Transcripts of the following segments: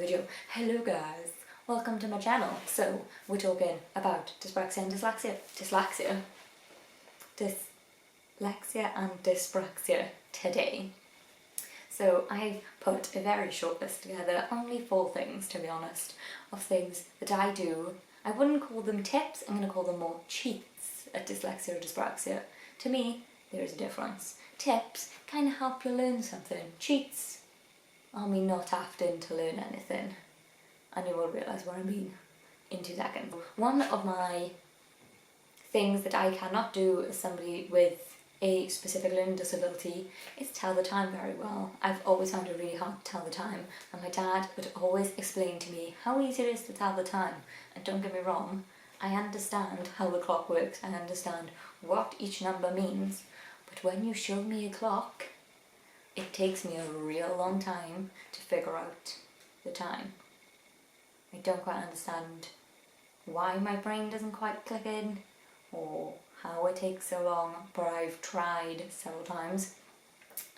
Video. Hello guys, welcome to my channel. So we're talking about dyspraxia and dyslexia and dyspraxia today. So I've put a very short list together, only 4 things to be honest, of things that I do. I wouldn't call them tips, I'm going to call them more cheats at dyslexia or dyspraxia. To me, there is a difference. Tips kind of help you learn something. Cheats are me not having to learn anything, and you will realise what I mean in 2 seconds. One of my things that I cannot do as somebody with a specific learning disability is tell the time very well. I've always found it really hard to tell the time, and my dad would always explain to me how easy it is to tell the time. And don't get me wrong, I understand how the clock works, I understand what each number means, but when you show me a clock, it takes me a real long time to figure out the time. I don't quite understand why my brain doesn't quite click in or how it takes so long, but I've tried several times.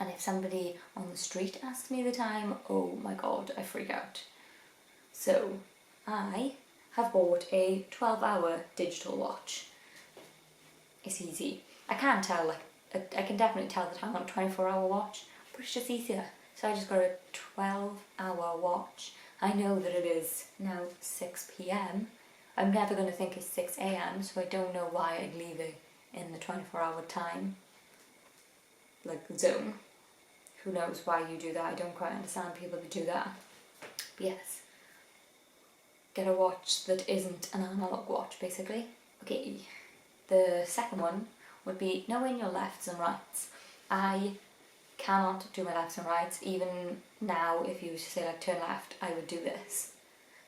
And if somebody on the street asks me the time, oh my god, I freak out. So I have bought a 12-hour digital watch. It's easy. I can definitely tell the time on a 24-hour watch, but it's just easier. So I just got a 12-hour watch. I know that it is now 6 p.m. I'm never going to think it's 6 a.m, so I don't know why I'd leave it in the 24-hour time zone. Who knows why you do that? I don't quite understand people that do that. But yes, get a watch that isn't an analog watch, basically. Okay, the second one would be knowing your lefts and rights. I cannot do my lefts and rights. Even now, if you were to say turn left, I would do this.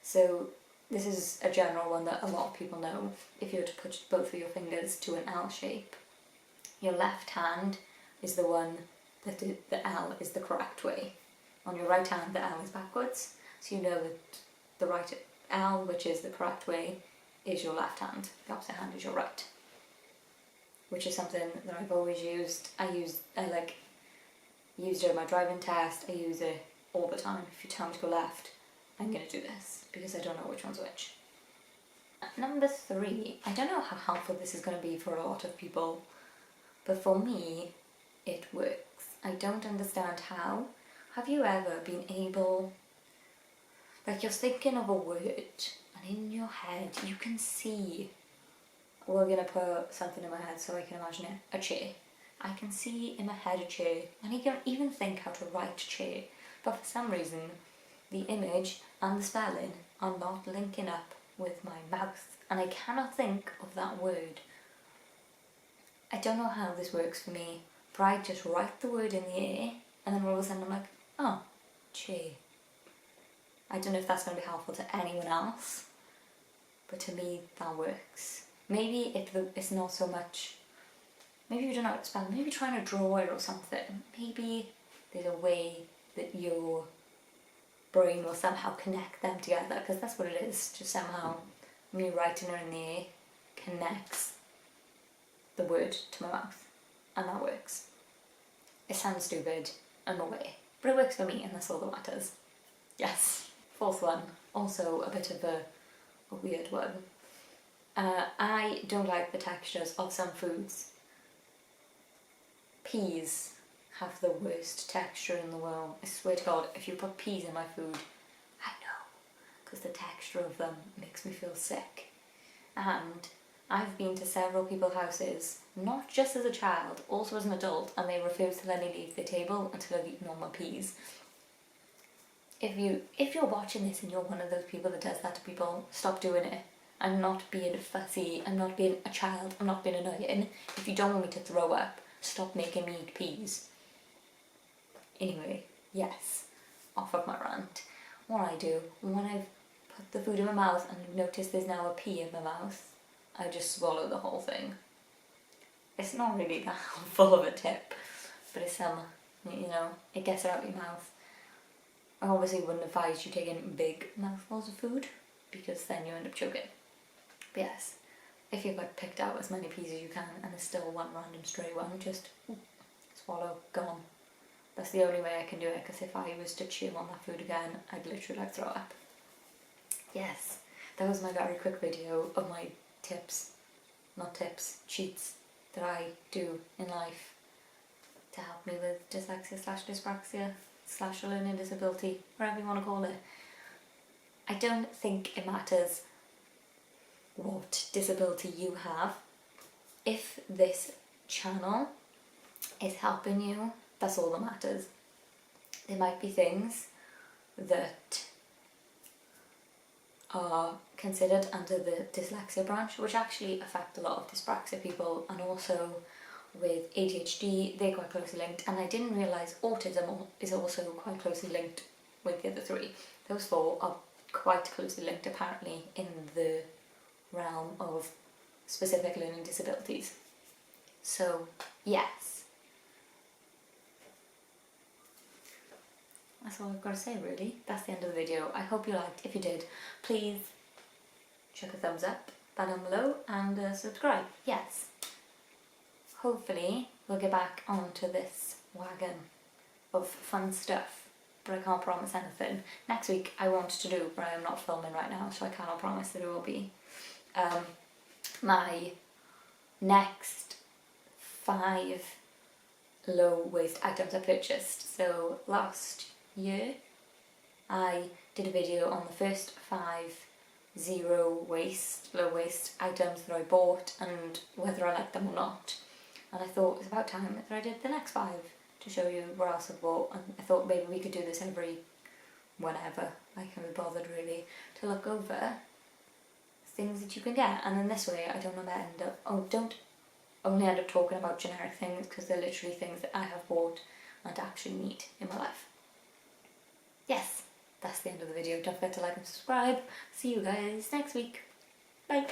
So this is a general one that a lot of people know. If you were to put both of your fingers to an L shape, your left hand is the one that the L is the correct way. On your right hand, the L is backwards. So you know that the right L, which is the correct way, is your left hand. The opposite hand is your right. Which is something that I've always used. I used it in my driving test. I use it all the time. If you tell me to go left, I'm going to do this because I don't know which one's which. Number 3, I don't know how helpful this is going to be for a lot of people, but for me, it works. I don't understand how. Have you ever been able, you're thinking of a word, and in your head you can see, we're going to put something in my head so I can imagine it, a chair. I can see in my head a chair, and I can even think how to write chair, but for some reason the image and the spelling are not linking up with my mouth, and I cannot think of that word. I don't know how this works for me, but I just write the word in the air, and then all of a sudden I'm like, oh, chair. I don't know if that's going to be helpful to anyone else, but to me that works. Maybe it's not so much. Maybe you don't know how to spell, maybe trying to draw it or something. Maybe there's a way that your brain will somehow connect them together, because that's what it is, just somehow me writing it in the air connects the word to my mouth, and that works. It sounds stupid, I'm aware, but it works for me, and that's all that matters. Yes. 4th one, also a bit of a weird one. I don't like the textures of some foods. Peas have the worst texture in the world. I swear to God, if you put peas in my food, I know, because the texture of them makes me feel sick. And I've been to several people's houses, not just as a child, also as an adult, and they refuse to let me leave the table until I've eaten all my peas. If you're watching this and you're one of those people that does that to people, stop doing it. I'm not being fussy, I'm not being a child, I'm not being annoying. If you don't want me to throw up, stop making me eat peas. Anyway, yes, off of my rant. What I do, when I've put the food in my mouth and notice there's now a pea in my mouth, I just swallow the whole thing. It's not really that helpful of a tip, but it's it gets it out of your mouth. I obviously wouldn't advise you taking big mouthfuls of food, because then you end up choking. But yes, if you've picked out as many peas as you can and there's still one random stray one, just swallow, gone. That's the only way I can do it, because if I was to chew on that food again, I'd literally like throw up. Yes, that was my very quick video of my tips, not tips, cheats that I do in life to help me with dyslexia / dyspraxia / a learning disability, whatever you want to call it. I don't think it matters what disability you have. If this channel is helping you, that's all that matters. There might be things that are considered under the dyslexia branch, which actually affect a lot of dyspraxia people, and also with ADHD, they're quite closely linked, and I didn't realise autism is also quite closely linked with the other three. Those four are quite closely linked apparently in the realm of specific learning disabilities. So yes, that's all I've got to say really. That's the end of the video. I hope you liked. If you did, please chuck a thumbs up down below and subscribe. Yes. Hopefully we'll get back onto this wagon of fun stuff, but I can't promise anything. Next week I want to do, but I am not filming right now, so I cannot promise that it will be. My next 5 low waste items I purchased. So last year I did a video on the first 5 low waste items that I bought and whether I liked them or not. And I thought it was about time that I did the next 5 to show you what else I bought, and I thought maybe we could do this every whenever I can be bothered really, to look over things that you can get, and in this way I don't don't only end up talking about generic things, because they're literally things that I have bought and actually need in my life. Yes, that's the end of the video. Don't forget to like and subscribe. See you guys next week. Bye.